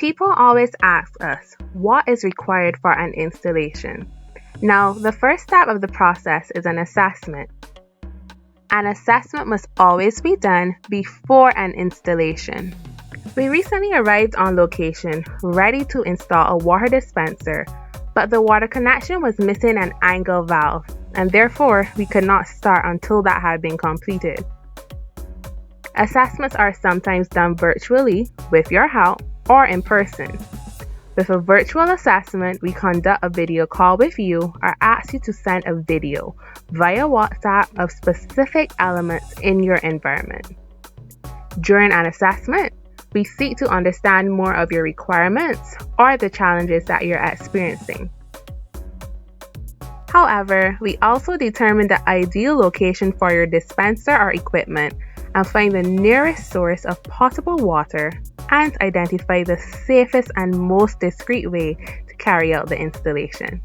People always ask us, what is required for an installation? Now, the first step of the process is an assessment. An assessment must always be done before an installation. We recently arrived on location, ready to install a water dispenser, but the water connection was missing an angle valve, and therefore we could not start until that had been completed. Assessments are sometimes done virtually with your help or in person. With a virtual assessment, we conduct a video call with you or ask you to send a video via WhatsApp of specific elements in your environment. During an assessment, we seek to understand more of your requirements or the challenges that you're experiencing. However, we also determine the ideal location for your dispenser or equipment and find the nearest source of potable water and identify the safest and most discreet way to carry out the installation.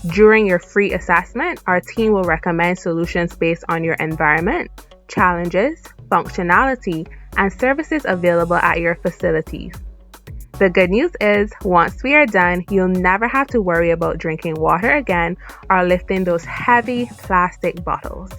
During your free assessment, our team will recommend solutions based on your environment, challenges, functionality, and services available at your facilities. The good news is, once we are done, you'll never have to worry about drinking water again or lifting those heavy plastic bottles.